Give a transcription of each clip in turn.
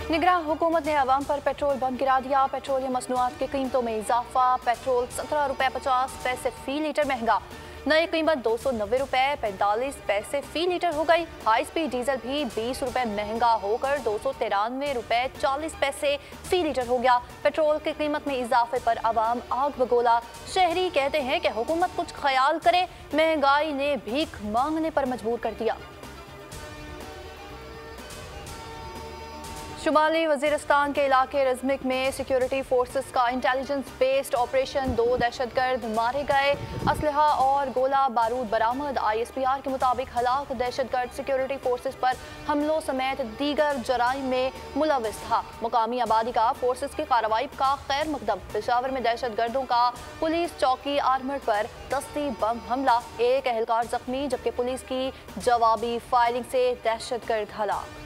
निगरान हुकूमत ने अवाम पर पेट्रोल बम गिरा दिया। पेट्रोलियम मसनूआत की कीमतों में इजाफा। पेट्रोल 17 रुपये 50 पैसे फी लीटर महंगा। नई कीमत 290 रुपये 45 पैसे फी लीटर हो गई। हाई स्पीड डीजल भी 20 रुपये महंगा होकर 293 रुपये 40 पैसे फी लीटर हो गया। पेट्रोल की कीमत में इजाफे पर अवाम आग बगोला। शहरी कहते हैं कि हुकूमत कुछ ख्याल करे, महंगाई ने भीख मांगने पर मजबूर कर दिया। शुमाली वजीरिस्तान के इलाके रज़मिक में सिक्योरिटी फोर्सेस का इंटेलिजेंस बेस्ड ऑपरेशन, 2 दहशतगर्द मारे गए। असलहा और गोला बारूद बरामद। ISPR के मुताबिक हलाक दहशतगर्द सिक्योरिटी फोर्सेस पर हमलों समेत दीगर जराइम में मुलविस था। मुकामी आबादी का फोर्सेस की कार्रवाई का खैर मकदम। पेशावर में दहशतगर्दों का पुलिस चौकी आर्मर पर दस्ती बम हमला, 1 एहलकार जख्मी, जबकि पुलिस की जवाबी फायरिंग से दहशतगर्द हलाक।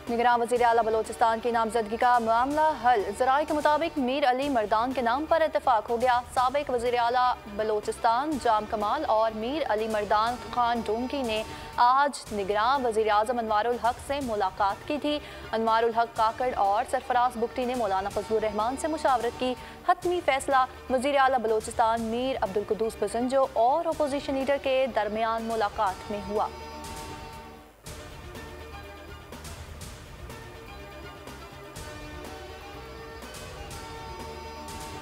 निगरान वज़ीर आला बलोचिस्तान की नामजदगी का मामला हल। ज़राए के मुताबिक मीर अली मर्दान के नाम पर इत्तेफाक हो गया। साबिक वज़ीर आला बलोचिस्तान जाम कमाल और मीर अली मर्दान खान डोंकी ने आज निगरान वज़ीर आज़म अनवारुल हक से मुलाकात की थी। अनवारुल हक काकड़ और सरफराज बुगटी ने मौलाना फजलुर रहमान से मुशावरत की। हतमी फैसला वज़ीर आला बलोचिस्तान मीर अब्दुल कुद्दूस बजंजो और अपोजिशन लीडर के दरमियान मुलाकात में हुआ।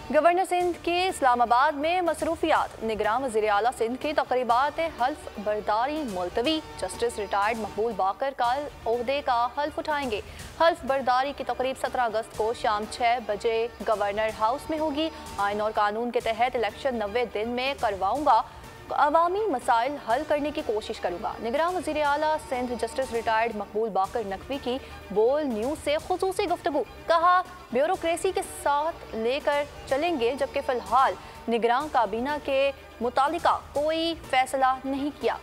गवर्नर सिंध के इस्लामाबाद में मसरूफियात। निगरान वज़ीर आला सिंध की तकरीबात हल्फ बरदारी मुलतवी। जस्टिस रिटायर्ड मकबूल बाकर कल ओहदे का हल्फ उठाएंगे। हल्फ बरदारी की तकरीब 17 अगस्त को शाम 6 बजे गवर्नर हाउस में होगी। आइन और कानून के तहत इलेक्शन 90 दिन में करवाऊंगा। अवामी मसाइल हल करने की कोशिश करूंगा। निगरान वज़ीर आला सिंध जस्टिस रिटायर्ड मकबूल बाकर नकवी की बोल न्यूज़ से खुसूसी गुफ्तगू। कहा, ब्यूरोक्रेसी के साथ लेकर चलेंगे, जबकि फिलहाल निगरान काबीना के मुतालिका कोई फैसला नहीं किया।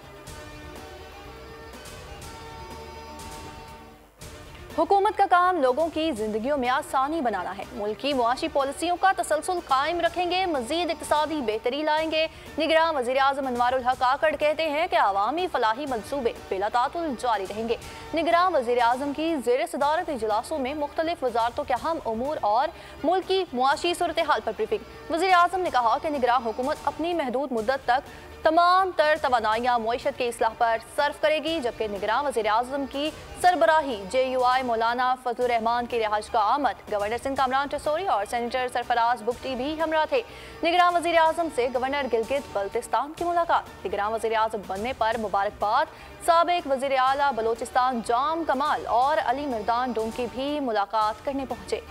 हुकूमत का काम लोगों की जिंदगियों में आसानी बनाना है। मुल्की मुआशी पॉलिसियों का तसलसल कायम रखेंगे, मजीद इक्तिसादी बेहतरी लाएंगे। निगरान वज़ीर आज़म अनवारुल हक काकड़ कहते हैं कि अवामी फलाही मनसूबे बिलातातुल जारी रहेंगे। निगरान वज़ीर आज़म की ज़ेर सदारत इजलासों में मुख्तलिफ वजारतों के अहम उमूर और मुल्की मुआशी सूरत हाल पर ब्रीफिंग। वज़ीर आज़म ने कहा कि निगरान हुकूमत अपनी महदूद मुद्दत तक तमाम तर तवानाइयाँ मईशत की इस्लाह पर सर्फ करेगी, जबकि निगरान वज़ीर आज़म की सरबराही JUI मौलाना फजलुर रहमान की रिहाइश का आमद। गवर्नर सिंध कामरान टसोरी और सेनेटर सरफराज बुगटी भी हमरा थे। निगरान वज़ीर आज़म से गवर्नर गिलगित बल्तिस्तान की मुलाकात। निगरान वज़ीर आज़म बनने पर मुबारकबाद। साबिक वज़ीर आला बलोचिस्तान जाम कमाल और अली मर्दान डोंकी भी मुलाकात करने पहुंचे।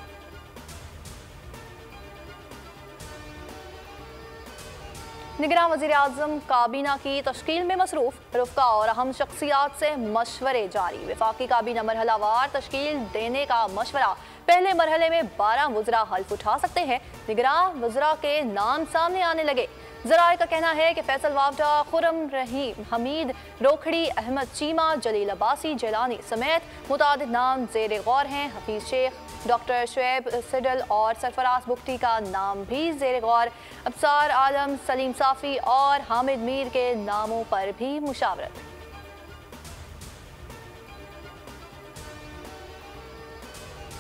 निगरान वज़ीर आज़म काबीना की तश्कील में मसरूफ। रुफ़का और अहम शख्सियात से मशवरे जारी। वफाकी काबीना मरहलावार तश्कील देने का मशवरा। पहले मरहले में 12 वज़रा हल्फ उठा सकते हैं। निगरान वज़रा के नाम सामने आने लगे। ज़राए का कहना है कि फैसल वावडा, खुरम रहीम, हमीद रोखड़ी, अहमद चीमा, जलील अब्बासी, जेलानी समेत मुतादिद नाम ज़ेर गौर हैं। हफीज़ शेख, डॉक्टर शुएब सिडल और सरफराज बुगटी का नाम भी ज़ेर गौर। अब्सार आलम, सलीम साफ़ी और हामिद मीर के नामों पर भी मुशावरत।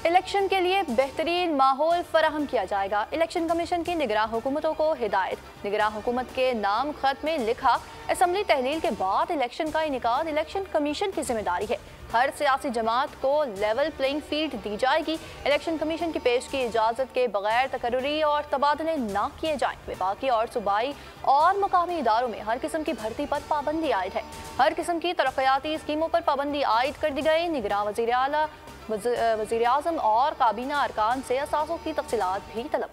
इलेक्शन के लिए बेहतरीन माहौल फराहम किया जाएगा। इलेक्शन कमीशन की निगरान हुकूमतों को हिदायत। निगरान हुकूमत के नाम खत में लिखा, असम्बली तहलील के बाद इलेक्शन का इनेकाद इलेक्शन कमीशन की जिम्मेदारी है। हर सियासी जमात को लेवल प्लेइंग फील्ड दी जाएगी। इलेक्शन कमीशन की पेश की इजाज़त के बगैर तकर्री और तबादले ना किए जाएं। विफाकी और सूबाई और मकामी इदारों में हर किस्म की भर्ती पर पाबंदी आयद है। हर किस्म की तरक्याती स्कीमों पर पाबंदी आयद कर दी गई। निगरान वज़ीर आला वज़ीर आज़म और काबीना अरकान से असासों की तफसीलात भी तलब।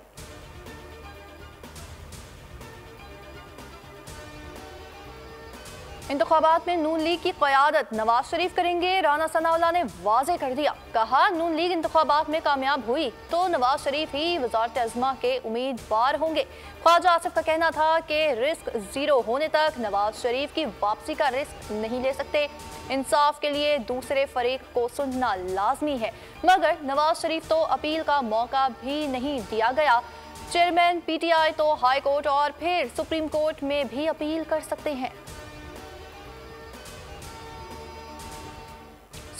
इंतखाबात में नून लीग की क़यादत नवाज शरीफ करेंगे। राना सनाउल्लाह ने वाज़े कर दिया। कहा, नून लीग इंतखाबात में कामयाब हुई तो नवाज शरीफ ही वज़ारत अज़्मा के उम्मीदवार होंगे। ख्वाजा आसिफ का कहना था कि रिस्क ज़ीरो होने तक नवाज शरीफ की वापसी का रिस्क नहीं ले सकते। इंसाफ के लिए दूसरे फरीक को सुनना लाजमी है, मगर नवाज शरीफ तो अपील का मौका भी नहीं दिया गया। चेयरमैन PTI तो हाई कोर्ट और फिर सुप्रीम कोर्ट में भी अपील कर सकते हैं।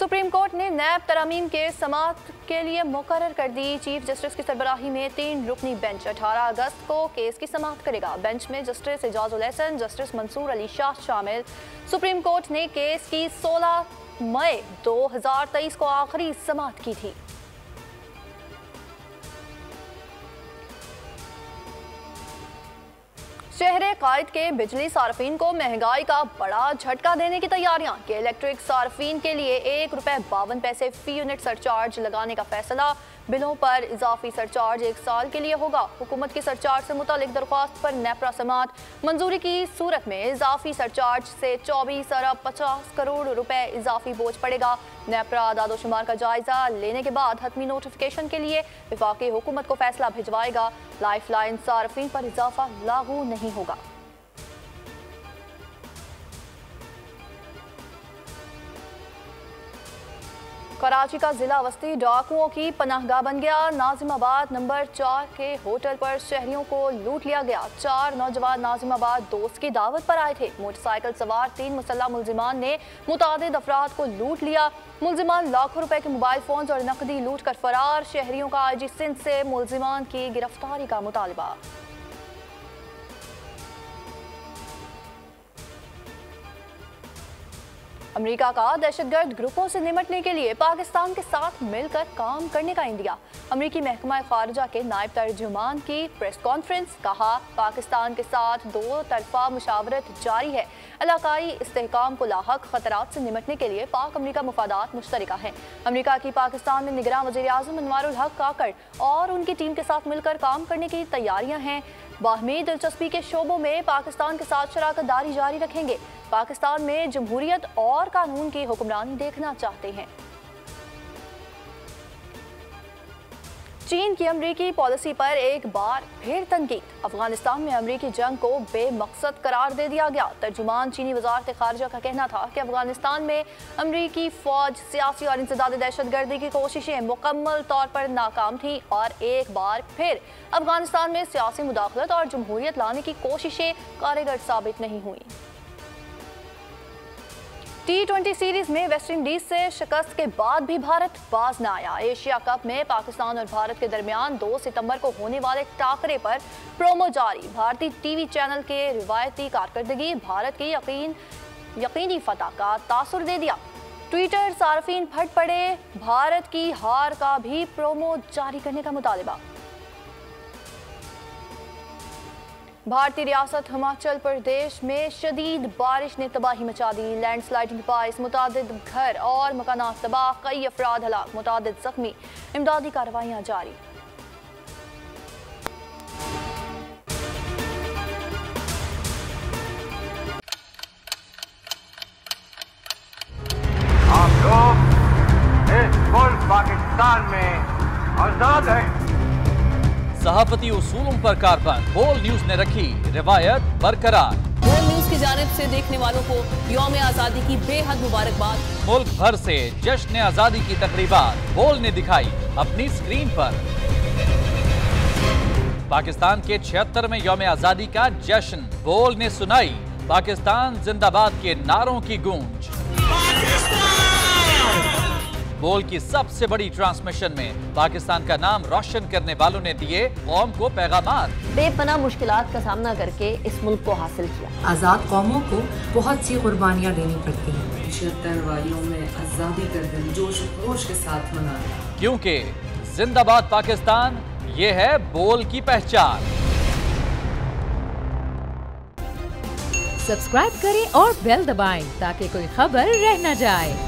सुप्रीम कोर्ट ने नैब तरामीम के समाअत के लिए मुकर्रर कर दी। चीफ जस्टिस की सरबराही में 3 रुकनी बेंच 18 अगस्त को केस की समाअत करेगा। बेंच में जस्टिस एजाजुल हसन, जस्टिस मंसूर अली शाह शामिल। सुप्रीम कोर्ट ने केस की 16 मई 2023 को आखिरी समाअत की थी। शहरे कायद के बिजली सार्फिन को महंगाई का बड़ा झटका देने की तैयारियां कि इलेक्ट्रिक सार्फिन के लिए ₹1.52 फी यूनिट सरचार्ज लगाने का फैसला। बिलों पर इजाफी सरचार्ज 1 साल के लिए होगा। हुकूमत की सरचार्ज से मुतालिक दरख्वास्त पर नेपरा समाअत। मंजूरी की सूरत में इजाफी सरचार्ज से 24 अरब 50 करोड़ रुपए इजाफी बोझ पड़ेगा। नेपरा आदादोशुमार का जायजा लेने के बाद हतमी नोटिफिकेशन के लिए वफाकी हुकूमत को फैसला भिजवाएगा। लाइफ लाइन सार्फिन पर इजाफा लागू नहीं होगा। कराची का जिला वस्ती डाकुओं की पनाहगाह बन गया। नाजिमाबाद नंबर 4 के होटल पर शहरियों को लूट लिया गया। 4 नौजवान नाजिमाबाद दोस्त की दावत पर आए थे। मोटरसाइकिल सवार 3 मुसल्लह मुलजिमान ने मुतादिद अफराद को लूट लिया। मुलजिमान लाखों रुपए के मोबाइल फोन और नकदी लूट कर फरार। शहरियों का IG सिंध से मुलजिमान की गिरफ्तारी का मुतालबा। अमेरिका का दहशतगर्द ग्रुपों से निपटने के लिए पाकिस्तान के साथ मिलकर काम करने का इंदिया। अमेरिकी महकमा खारजा के नायब तर्जुमान की प्रेस कॉन्फ्रेंस। कहा, पाकिस्तान के साथ 2 तरफा मुशावरत जारी है। इलाकाई इस्तेहकाम को लाहक खतरात से निपटने के लिए पाक अमेरिका मुफादात मुश्तरका हैं। अमेरिका की पाकिस्तान में निगरान वज़ीर आज़म अनवारुल हक काकड़ और उनकी टीम के साथ मिलकर काम करने की तैयारियां हैं। बाहमी दिलचस्पी के शोबों में पाकिस्तान के साथ शराकत दारी जारी रखेंगे। पाकिस्तान में जमहूरियत और कानून की हुक्मरानी देखना चाहते हैं। चीन की अमरीकी पॉलिसी पर एक बार फिर तनकीद। अफगानिस्तान में अमरीकी जंग को बेमकसद करार दे दिया गया। तर्जुमान चीनी वजारत खारजा का कहना था कि अफगानिस्तान में अमरीकी फौज सियासी और इंसदादी दहशतगर्दी की कोशिशें मुकम्मल तौर पर नाकाम थी और एक बार फिर अफगानिस्तान में सियासी मुदाखलत और जमहूरियत लाने की कोशिशें कारगर साबित नहीं हुई। T20 सीरीज में वेस्टइंडीज से शिकस्त के बाद भी भारत बाज न आया। एशिया कप में पाकिस्तान और भारत के दरमियान 2 सितंबर को होने वाले टाकरे पर प्रोमो जारी। भारतीय टीवी चैनल के रिवायती कारकर्दगी भारत की यकीनी फतह का तासुर दे दिया। ट्विटर सार्फिन फट पड़े। भारत की हार का भी प्रोमो जारी करने का मुतालिबा। भारतीय रियासत हिमाचल प्रदेश में शदीद बारिश ने तबाही मचा दी। लैंडस्लाइडिंग के बायस मुतादिद घर और मकानात तबाह, कई अफराद हलाक, मुतादिद जख्मी। इमदादी कार्रवाइयां जारी। आप लोग इस मुल्क पाकिस्तान में आजाद हैं। सहाफती उसूलों पर कारबंद। बोल न्यूज ने रखी रिवायत बरकरार। बोल न्यूज की जानिब से देखने वालों को यौम आजादी की बेहद मुबारकबाद। मुल्क भर से जश्न आजादी की तकरीबात बोल ने दिखाई अपनी स्क्रीन पर। पाकिस्तान के 76वें यौम आजादी का जश्न। बोल ने सुनाई पाकिस्तान जिंदाबाद के नारों की गूंज। बोल की सबसे बड़ी ट्रांसमिशन में पाकिस्तान का नाम रोशन करने वालों ने दिए कौम को पैगामात। बेपनाह मुश्किलात का सामना करके इस मुल्क को हासिल किया। आज़ाद कौमों को बहुत सी कुर्बानियाँ देनी पड़ती हैं। 76 वालियों में आज़ादी का दिन जोश खरोश के साथ मना। क्योंकि जिंदाबाद पाकिस्तान ये है बोल की पहचान। सब्सक्राइब करें और बेल दबाएं ताकि कोई खबर रह न जाए।